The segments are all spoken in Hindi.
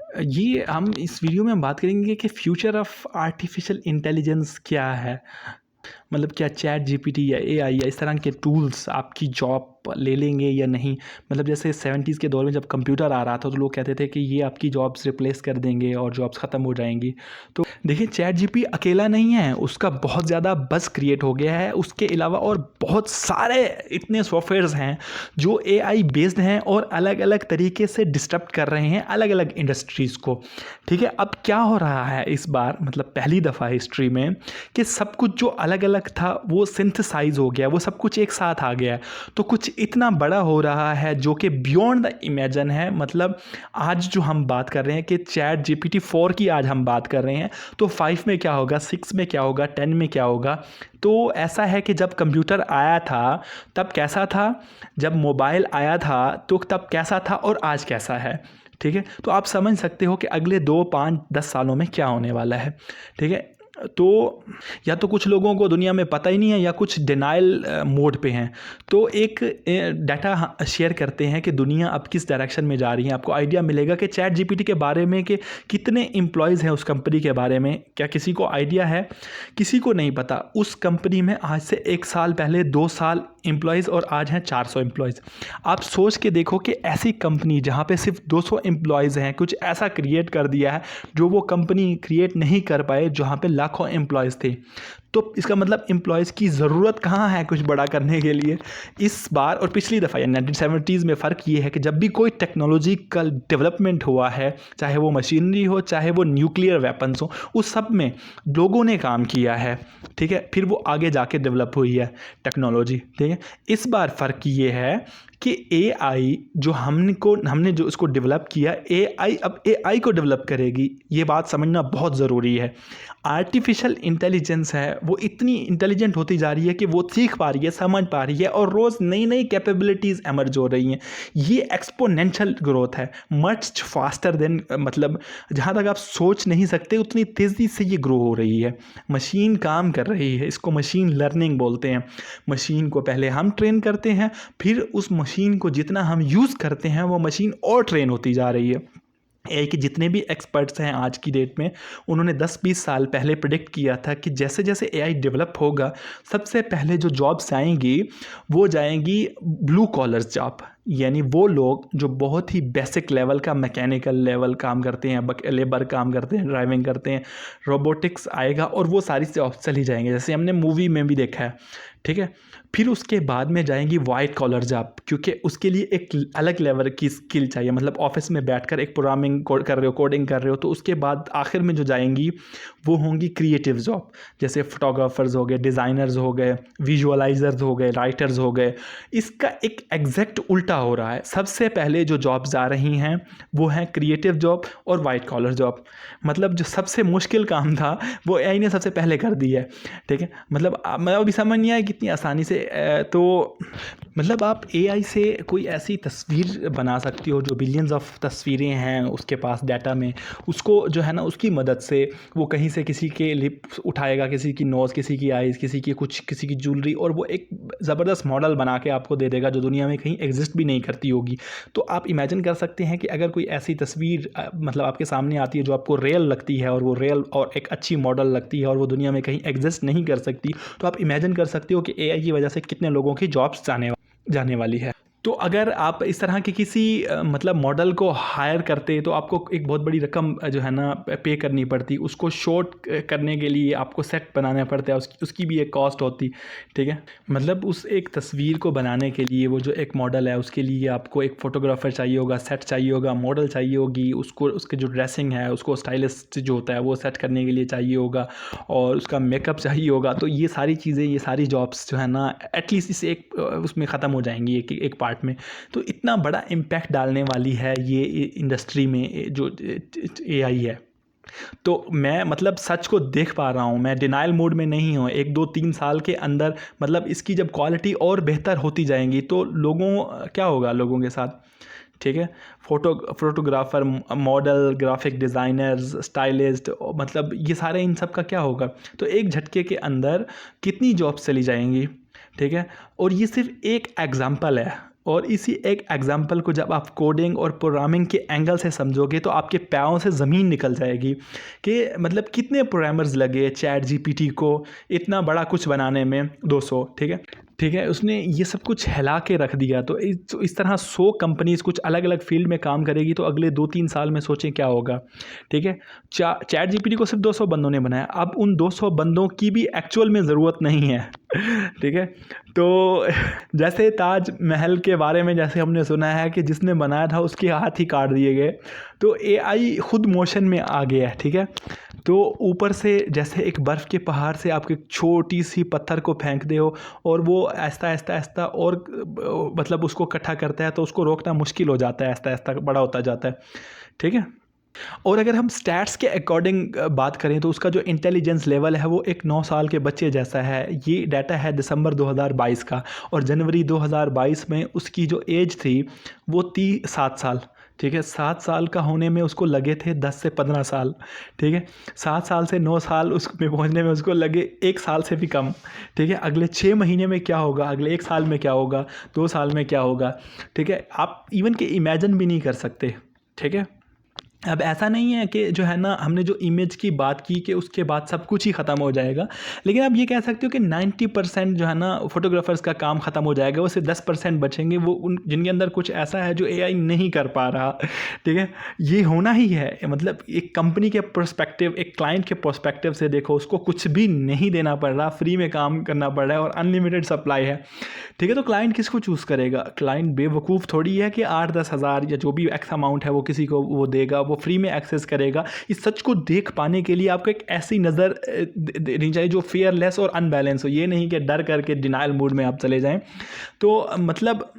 ये हम इस वीडियो में हम बात करेंगे कि फ्यूचर ऑफ आर्टिफिशियल इंटेलिजेंस क्या है। मतलब क्या चैट जीपीटी या एआई या इस तरह के टूल्स आपकी जॉब ले लेंगे या नहीं। मतलब जैसे 70s के दौर में जब कंप्यूटर आ रहा था तो लोग कहते थे कि ये आपकी जॉब्स रिप्लेस कर देंगे और जॉब्स ख़त्म हो जाएंगी। तो देखिए, चैट जीपी अकेला नहीं है, उसका बहुत ज़्यादा बज़ क्रिएट हो गया है। उसके अलावा और बहुत सारे इतने सॉफ्टवेयर्स हैं जो एआई बेस्ड हैं और अलग अलग तरीके से डिस्टर्ब कर रहे हैं अलग अलग इंडस्ट्रीज़ को। ठीक है, अब क्या हो रहा है इस बार, मतलब पहली दफ़ा हिस्ट्री में, कि सब कुछ जो अलग अलग था वो सिंथेसाइज हो गया, वो सब कुछ एक साथ आ गया है। तो कुछ इतना बड़ा हो रहा है जो कि बियॉन्ड द इमेजिन है। मतलब आज जो हम बात कर रहे हैं कि चैट जीपीटी 4 की आज हम बात कर रहे हैं, तो 5 में क्या होगा, 6 में क्या होगा, 10 में क्या होगा। तो ऐसा है कि जब कंप्यूटर आया था तब कैसा था, जब मोबाइल आया था तो तब कैसा था, और आज कैसा है। ठीक है, तो आप समझ सकते हो कि अगले 2, 5, 10 सालों में क्या होने वाला है। ठीक है, तो या तो कुछ लोगों को दुनिया में पता ही नहीं है या कुछ डिनाइल मोड पे हैं। तो एक डाटा शेयर करते हैं कि दुनिया अब किस डायरेक्शन में जा रही है। आपको आइडिया मिलेगा कि चैट जीपीटी के बारे में कि कितने एम्प्लॉयज़ हैं उस कंपनी के बारे में। क्या किसी को आइडिया है? किसी को नहीं पता। उस कंपनी में आज से 1 साल पहले 2 साल एम्प्लॉयज़ और आज हैं 400 एम्प्लॉयज़। आप सोच के देखो कि ऐसी कंपनी जहाँ पे सिर्फ 200 एम्प्लॉयज़ हैं, कुछ ऐसा क्रिएट कर दिया है जो वो कंपनी क्रिएट नहीं कर पाए जहाँ पे लाखों एम्प्लॉयज़ थे। तो इसका मतलब एम्प्लॉयज़ की ज़रूरत कहाँ है कुछ बड़ा करने के लिए। इस बार और पिछली दफ़ा यानी 1970s में फ़र्क ये है कि जब भी कोई टेक्नोलॉजिकल डेवलपमेंट हुआ है, चाहे वो मशीनरी हो, चाहे वो न्यूक्लियर वेपन्स हो, उस सब में लोगों ने काम किया है। ठीक है, फिर वो आगे जाके डेवलप हुई है टेक्नोलॉजी। ठीक है, इस बार फ़र्क ये है कि एआई जो हमने जो उसको डेवलप किया, एआई अब एआई को डेवलप करेगी। ये बात समझना बहुत ज़रूरी है। आर्टिफिशियल इंटेलिजेंस है वो इतनी इंटेलिजेंट होती जा रही है कि वो सीख पा रही है, समझ पा रही है और रोज़ नई नई कैपेबिलिटीज़ एमर्ज हो रही हैं। ये एक्सपोनेंशियल ग्रोथ है, मच फास्टर देन, मतलब जहाँ तक आप सोच नहीं सकते उतनी तेज़ी से ये ग्रो हो रही है। मशीन काम कर रही है, इसको मशीन लर्निंग बोलते हैं। मशीन को पहले हम ट्रेन करते हैं, फिर उस मशीन को जितना हम यूज़ करते हैं वो मशीन और ट्रेन होती जा रही है। एआई के जितने भी एक्सपर्ट्स हैं आज की डेट में, उन्होंने 10-20 साल पहले प्रिडिक्ट किया था कि जैसे जैसे एआई डेवलप होगा, सबसे पहले जो जॉब्स आएंगी वो जाएंगी ब्लू कॉलर्स जॉब। यानी वो लोग जो बहुत ही बेसिक लेवल का मैकेनिकल लेवल काम करते हैं, लेबर काम करते हैं, ड्राइविंग करते हैं, रोबोटिक्स आएगा और वो सारी जॉब्स चली जाएंगी, जैसे हमने मूवी में भी देखा है। ठीक है, फिर उसके बाद में जाएंगी वाइट कॉलर जॉब, क्योंकि उसके लिए एक अलग लेवल की स्किल चाहिए। मतलब ऑफिस में बैठकर एक प्रोग्रामिंग कर रहे हो, कोडिंग कर रहे हो। तो उसके बाद आखिर में जो जाएंगी वो होंगी क्रिएटिव जॉब, जैसे फोटोग्राफर्स हो गए, डिज़ाइनर्स हो गए, विजुअलाइजर्स हो गए, राइटर्स हो गए। इसका एक एग्जैक्ट उल्टा हो रहा है। सबसे पहले जो जॉब्स आ रही हैं वो हैं क्रिएटिव जॉब और वाइट कॉलर जॉब। मतलब जो सबसे मुश्किल काम था वो एआई ने सबसे पहले कर दिया है। ठीक है, मतलब मैं अभी समझ नहीं आया कितनी आसानी से। तो मतलब आप एआई से कोई ऐसी तस्वीर बना सकती हो जो बिलियंस ऑफ तस्वीरें हैं उसके पास डाटा में, उसको जो है ना उसकी मदद से वो कहीं से किसी के लिप्स उठाएगा, किसी की नोज़, किसी की आइज़, किसी की कुछ, किसी की ज्वेलरी, और वो एक ज़बरदस्त मॉडल बना के आपको दे देगा जो दुनिया में कहीं एग्जिस्ट भी नहीं करती होगी। तो आप इमेजिन कर सकते हैं कि अगर कोई ऐसी तस्वीर मतलब आपके सामने आती है जो आपको रियल लगती है, और वो रियल और एक अच्छी मॉडल लगती है और वो दुनिया में कहीं एग्जिस्ट नहीं कर सकती, तो आप इमेजिन कर सकते हो कि एआई की वजह से कितने लोगों की जॉब्स जाने वाली है। तो अगर आप इस तरह के किसी मतलब मॉडल को हायर करते तो आपको एक बहुत बड़ी रकम जो है ना पे करनी पड़ती। उसको शॉर्ट करने के लिए आपको सेट बनाना पड़ता है, उसकी भी एक कॉस्ट होती। ठीक है, मतलब उस एक तस्वीर को बनाने के लिए वो जो एक मॉडल है उसके लिए आपको एक फ़ोटोग्राफ़र चाहिए होगा, सेट चाहिए होगा, मॉडल चाहिए होगी, उसको उसके जो ड्रेसिंग है उसको स्टाइलिस्ट जो होता है वो सेट करने के लिए चाहिए होगा, और उसका मेकअप चाहिए होगा। तो ये सारी चीज़ें, ये सारी जॉब्स जो है ना एटलीस्ट इस एक उसमें ख़त्म हो जाएंगी एक पार्ट में। तो इतना बड़ा इम्पैक्ट डालने वाली है ये इंडस्ट्री में जो एआई है। तो मैं मतलब सच को देख पा रहा हूँ, मैं डिनाइल मोड में नहीं हूँ। 1, 2, 3 साल के अंदर मतलब इसकी जब क्वालिटी और बेहतर होती जाएंगी तो क्या होगा लोगों के साथ। ठीक है, photographer, model, graphic designers, stylist, मतलब ये सारे इन सब का क्या होगा। तो एक झटके के अंदर कितनी जॉब्स चली जाएंगी। ठीक है, और ये सिर्फ एक एग्जांपल है, और इसी एक एग्जांपल को जब आप कोडिंग और प्रोग्रामिंग के एंगल से समझोगे तो आपके पैरों से ज़मीन निकल जाएगी कि मतलब कितने प्रोग्रामर्स लगे चैट जीपीटी को इतना बड़ा कुछ बनाने में। 200, ठीक है, उसने ये सब कुछ हिला के रख दिया। तो इस तरह 100 कंपनीज कुछ अलग अलग फील्ड में काम करेगी तो अगले 2-3 साल में सोचें क्या होगा। ठीक है, चैट जीपीटी को सिर्फ 200 बंदों ने बनाया, अब उन 200 बंदों की भी एक्चुअल में ज़रूरत नहीं है। ठीक है, तो जैसे ताजमहल के बारे में जैसे हमने सुना है कि जिसने बनाया था उसके हाथ ही काट दिए गए, तो एआई खुद मोशन में आ गया है। ठीक है, तो ऊपर से जैसे एक बर्फ़ के पहाड़ से आप एक छोटी सी पत्थर को फेंक दे हो और वो आहिस्ता आहिस्ता आहिस्ता और मतलब उसको इकट्ठा करता है तो उसको रोकना मुश्किल हो जाता है, आहिस्ता आहिस्ता बड़ा होता जाता है। ठीक है, और अगर हम स्टैट्स के अकॉर्डिंग बात करें तो उसका जो इंटेलिजेंस लेवल है वो एक 9 साल के बच्चे जैसा है। ये डाटा है दिसंबर 2022 का, और जनवरी 2022 में उसकी जो एज थी वो 7 साल। ठीक है, 7 साल का होने में उसको लगे थे 10 से 15 साल। ठीक है, 7 साल से 9 साल उसमें पहुंचने में उसको लगे 1 साल से भी कम। ठीक है, अगले 6 महीने में क्या होगा, अगले 1 साल में क्या होगा, 2 साल में क्या होगा। ठीक है, आप इवन के इमेजिन भी नहीं कर सकते। ठीक है, अब ऐसा नहीं है कि जो है ना हमने जो इमेज की बात की कि उसके बाद सब कुछ ही ख़त्म हो जाएगा, लेकिन आप ये कह सकते हो कि 90% जो है ना फोटोग्राफर्स का काम ख़त्म हो जाएगा, वो सिर्फ 10% बचेंगे, वो उन जिनके अंदर कुछ ऐसा है जो एआई नहीं कर पा रहा। ठीक है, ये होना ही है। मतलब एक कंपनी के पर्सपेक्टिव, एक क्लाइंट के पर्सपेक्टिव से देखो, उसको कुछ भी नहीं देना पड़ रहा, फ्री में काम करना पड़ रहा है और अनलिमिटेड सप्लाई है। ठीक है, तो क्लाइंट किसको चूज़ करेगा? क्लाइंट बेवकूफ़ थोड़ी है कि 8-10 हज़ार या जो भी एक्स अमाउंट है वो किसी को वो देगा, वो फ्री में एक्सेस करेगा। इस सच को देख पाने के लिए आपको एक ऐसी नज़र देनी चाहिए जो फेयरलेस और अनबैलेंस हो। ये नहीं कि डर करके डिनाइल मोड में आप चले जाएं। तो मतलब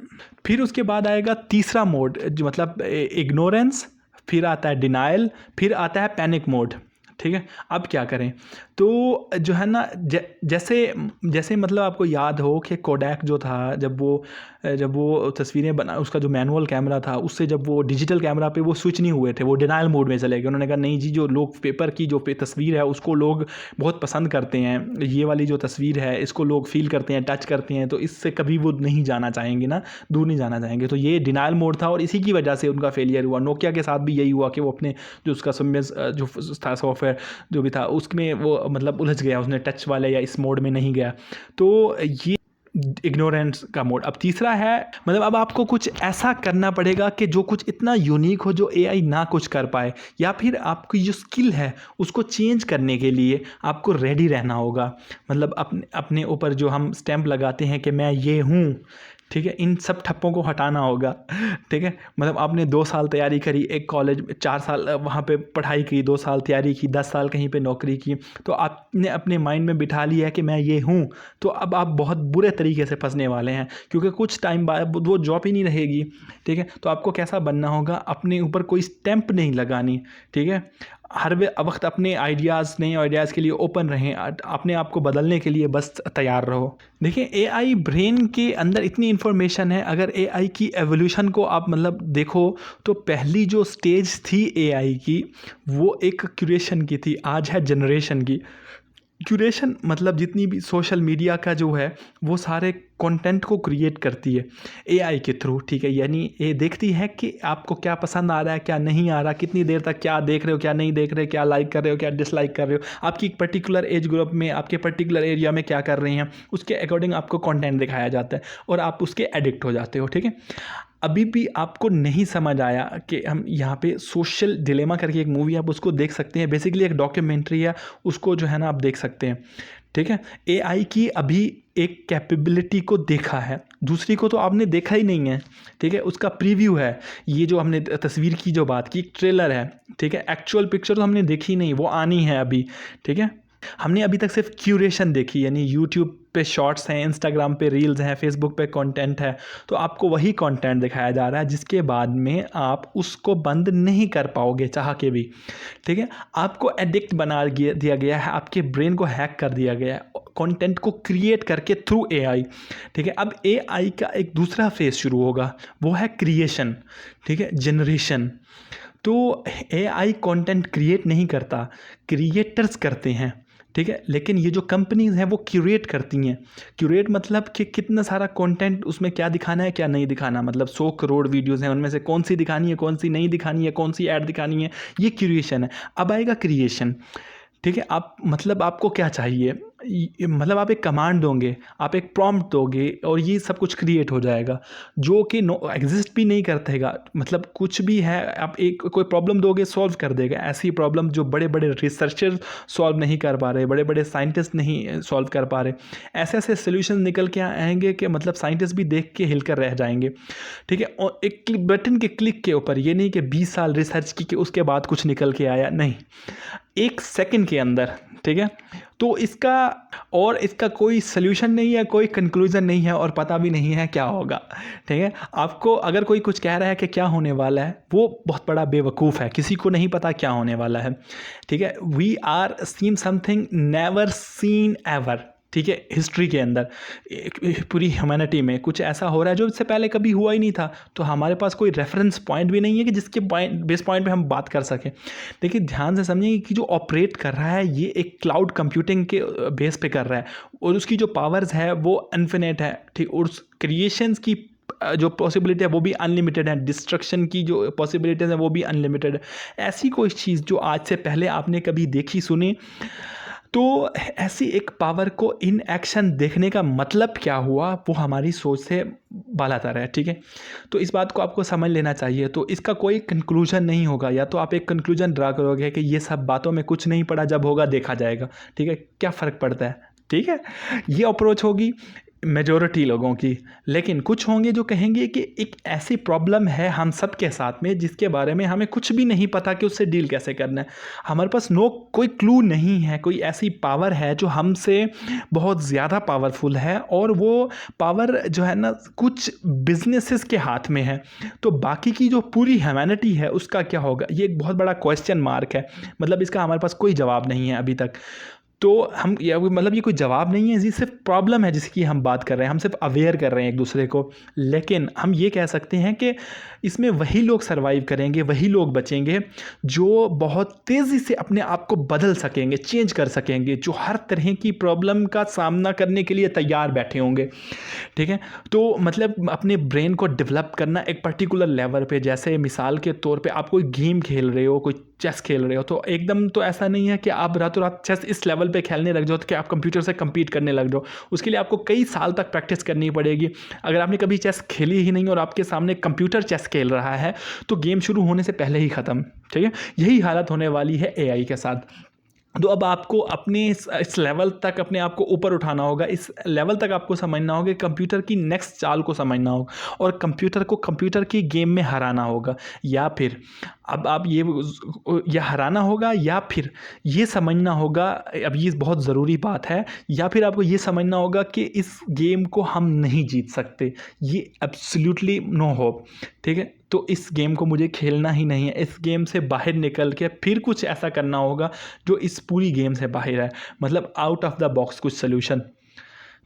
फिर उसके बाद आएगा तीसरा मोड, जो मतलब इग्नोरेंस, फिर आता है डिनाइल, फिर आता है पैनिक मोड। ठीक है, अब क्या करें? तो जो है ना जैसे मतलब आपको याद हो कि कोडैक जो था, जब वो तस्वीरें बना, उसका जो मैनुअल कैमरा था उससे जब वो डिजिटल कैमरा पे वो स्विच नहीं हुए थे, वो डिनाइल मोड में चले गए। उन्होंने कहा नहीं जी, जो लोग पेपर की जो तस्वीर है उसको लोग बहुत पसंद करते हैं, ये वाली जो तस्वीर है इसको लोग फील करते हैं, टच करते हैं, तो इससे कभी वो नहीं जाना चाहेंगे ना, दूर नहीं जाना चाहेंगे। तो ये डिनाइल मोड था और इसी की वजह से उनका फेलियर हुआ। नोकिया के साथ भी यही हुआ कि वो अपने जो उसका जो था सॉफ्टवेयर जो भी था उसमें वो मतलब उलझ गया, उसने टच वाले या इस मोड में नहीं गया। तो ये इग्नोरेंस का मोड। अब तीसरा है, मतलब अब आपको कुछ ऐसा करना पड़ेगा कि जो कुछ इतना यूनिक हो जो एआई ना कुछ कर पाए, या फिर आपकी जो स्किल है उसको चेंज करने के लिए आपको रेडी रहना होगा। मतलब अपने ऊपर जो हम स्टैंप लगाते हैं कि मैं ये हूँ, ठीक है, इन सब ठप्पों को हटाना होगा। ठीक है, मतलब आपने 2 साल तैयारी करी, एक कॉलेज में 4 साल वहाँ पे पढ़ाई की, 2 साल तैयारी की, 10 साल कहीं पे नौकरी की, तो आपने अपने माइंड में बिठा लिया है कि मैं ये हूँ। तो अब आप बहुत बुरे तरीके से फंसने वाले हैं, क्योंकि कुछ टाइम बाद वो जॉब ही नहीं रहेगी। ठीक है, तो आपको कैसा बनना होगा? अपने ऊपर कोई स्टैंप नहीं लगानी। ठीक है, हर वक्त अपने आइडियाज़, नए आइडियाज़ के लिए ओपन रहें, अपने आप को बदलने के लिए बस तैयार रहो। देखिए, एआई ब्रेन के अंदर इतनी इन्फॉर्मेशन है। अगर एआई की एवोल्यूशन को आप मतलब देखो तो पहली जो स्टेज थी एआई की वो एक क्यूरेशन की थी, आज है जनरेशन की। क्यूरेशन मतलब जितनी भी सोशल मीडिया का जो है वो सारे कंटेंट को क्रिएट करती है एआई के थ्रू। ठीक है, यानी ये देखती है कि आपको क्या पसंद आ रहा है, क्या नहीं आ रहा, कितनी देर तक क्या देख रहे हो, क्या नहीं देख रहे, क्या लाइक कर रहे हो, क्या डिसलाइक कर रहे हो, आपकी एक पर्टिकुलर एज ग्रुप में, आपके पर्टिकुलर एरिया में क्या कर रहे हैं, उसके अकॉर्डिंग आपको कंटेंट दिखाया जाता है और आप उसके एडिक्ट हो जाते हो। ठीक है, अभी भी आपको नहीं समझ आया कि हम यहाँ पे सोशल डिलेमा करके एक मूवी आप उसको देख सकते हैं, बेसिकली एक डॉक्यूमेंट्री है, उसको जो है ना आप देख सकते हैं। ठीक है, एआई की अभी एक कैपेबिलिटी को देखा है, दूसरी को तो आपने देखा ही नहीं है। ठीक है, उसका प्रीव्यू है, ये जो हमने तस्वीर की जो बात की, एक ट्रेलर है। ठीक है, एक्चुअल पिक्चर तो हमने देखी नहीं, वो आनी है अभी। ठीक है, हमने अभी तक सिर्फ क्यूरेशन देखी, यानी यूट्यूब पे शॉर्ट्स हैं, इंस्टाग्राम पे रील्स हैं, फेसबुक पे कंटेंट है, तो आपको वही कंटेंट दिखाया जा रहा है जिसके बाद में आप उसको बंद नहीं कर पाओगे चाह के भी। ठीक है, आपको एडिक्ट बना दिया गया है, आपके ब्रेन को हैक कर दिया गया है कंटेंट को क्रिएट करके थ्रू एआई। ठीक है, अब एआई का एक दूसरा फेज शुरू होगा, वो है क्रिएशन। ठीक है, जनरेशन। तो एआई कंटेंट क्रिएट नहीं करता, क्रिएटर्स करते हैं। ठीक है। लेकिन ये जो कंपनीज़ हैं वो क्यूरेट करती हैं। क्यूरेट मतलब कि कितना सारा कंटेंट उसमें क्या दिखाना है क्या नहीं दिखाना, मतलब 100 करोड़ वीडियोज़ हैं, उनमें से कौन सी दिखानी है कौन सी नहीं दिखानी है, कौन सी ऐड दिखानी है, ये क्यूरेशन है। अब आएगा क्रिएशन। ठीक है। आप मतलब आपको क्या चाहिए, मतलब आप एक कमांड दोगे, आप एक प्रॉम्प्ट दोगे और ये सब कुछ क्रिएट हो जाएगा, जो कि नो एग्जिस्ट भी नहीं करतेगा। मतलब कुछ भी है, आप एक कोई प्रॉब्लम दोगे सॉल्व कर देगा। ऐसी प्रॉब्लम जो बड़े बड़े रिसर्चर सॉल्व नहीं कर पा रहे, बड़े बड़े साइंटिस्ट नहीं सॉल्व कर पा रहे, ऐसे ऐसे सोल्यूशन निकल के आएंगे कि मतलब साइंटिस्ट भी देख के हिल कर रह जाएंगे। ठीक है। और एक बटन के क्लिक के ऊपर, ये नहीं कि 20 साल रिसर्च की कि उसके बाद कुछ निकल के आया, नहीं, 1 सेकंड के अंदर। ठीक है। तो इसका कोई सल्यूशन नहीं है, कोई कंक्लूजन नहीं है और पता भी नहीं है क्या होगा। ठीक है। आपको अगर कोई कुछ कह रहा है कि क्या होने वाला है, वो बहुत बड़ा बेवकूफ़ है, किसी को नहीं पता क्या होने वाला है। ठीक है। We are seen something never seen ever. ठीक है। हिस्ट्री के अंदर पूरी ह्यूमैनिटी में कुछ ऐसा हो रहा है जो इससे पहले कभी हुआ ही नहीं था। तो हमारे पास कोई रेफरेंस पॉइंट भी नहीं है कि जिसके बेस पॉइंट पे हम बात कर सकें। देखिए ध्यान से समझिए कि जो ऑपरेट कर रहा है ये एक क्लाउड कंप्यूटिंग के बेस पे कर रहा है और उसकी जो पावर्स है वो इन्फिनिट है। ठीक। और उस क्रिएशंस की जो पॉसिबिलिटी है वो भी अनलिमिटेड है, डिस्ट्रक्शन की जो पॉसिबिलिटीज़ हैं वो भी अनलिमिटेड है। ऐसी कोई चीज़ जो आज से पहले आपने कभी देखी सुनी, तो ऐसी एक पावर को इन एक्शन देखने का मतलब क्या हुआ, वो हमारी सोच से बालातर है। ठीक है। तो इस बात को आपको समझ लेना चाहिए। तो इसका कोई कंक्लूजन नहीं होगा, या तो आप एक कंक्लूजन ड्रा करोगे कि ये सब बातों में कुछ नहीं पड़ा, जब होगा देखा जाएगा। ठीक है। क्या फ़र्क पड़ता है। ठीक है। ये अप्रोच होगी मेजॉरिटी लोगों की। लेकिन कुछ होंगे जो कहेंगे कि एक ऐसी प्रॉब्लम है हम सब के साथ में जिसके बारे में हमें कुछ भी नहीं पता कि उससे डील कैसे करना है। हमारे पास कोई क्लू नहीं है, कोई ऐसी पावर है जो हमसे बहुत ज़्यादा पावरफुल है और वो पावर जो है ना कुछ बिजनेसेस के हाथ में है। तो बाकी की जो पूरी ह्यूमैनिटी है उसका क्या होगा, ये एक बहुत बड़ा क्वेश्चन मार्क है। मतलब इसका हमारे पास कोई जवाब नहीं है अभी तक। तो हम मतलब ये कोई जवाब नहीं है, ये सिर्फ प्रॉब्लम है जिसकी हम बात कर रहे हैं, हम सिर्फ अवेयर कर रहे हैं एक दूसरे को। लेकिन हम ये कह सकते हैं कि इसमें वही लोग सर्वाइव करेंगे, वही लोग बचेंगे जो बहुत तेज़ी से अपने आप को बदल सकेंगे, चेंज कर सकेंगे, जो हर तरह की प्रॉब्लम का सामना करने के लिए तैयार बैठे होंगे। ठीक है। तो मतलब अपने ब्रेन को डेवलप करना एक पर्टिकुलर लेवल पे, जैसे मिसाल के तौर पे आप कोई गेम खेल रहे हो, कोई चेस खेल रहे हो, तो एकदम तो ऐसा नहीं है कि आप रातों रात चेस इस लेवल पे खेलने लग जाओ तो कि आप कंप्यूटर से कम्पीट करने लग जाओ। उसके लिए आपको कई साल तक प्रैक्टिस करनी पड़ेगी। अगर आपने कभी चेस खेली ही नहीं और आपके सामने कंप्यूटर चेस खेल रहा है तो गेम शुरू होने से पहले ही ख़त्म। ठीक है। यही हालत होने वाली है एआई के साथ। तो अब आपको अपने इस लेवल तक अपने आप को ऊपर उठाना होगा, इस लेवल तक आपको समझना होगा, कंप्यूटर की नेक्स्ट चाल को समझना होगा और कंप्यूटर को कंप्यूटर की गेम में हराना होगा। या फिर अब आप ये हराना होगा, या फिर ये समझना होगा, अब ये बहुत ज़रूरी बात है, या फिर आपको ये समझना होगा कि इस गेम को हम नहीं जीत सकते, ये एब्सोल्युटली नो होप। ठीक है। तो इस गेम को मुझे खेलना ही नहीं है, इस गेम से बाहर निकल के फिर कुछ ऐसा करना होगा जो इस पूरी गेम से बाहर है, मतलब आउट ऑफ द बॉक्स कुछ सोल्यूशन।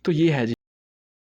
तो ये है जी।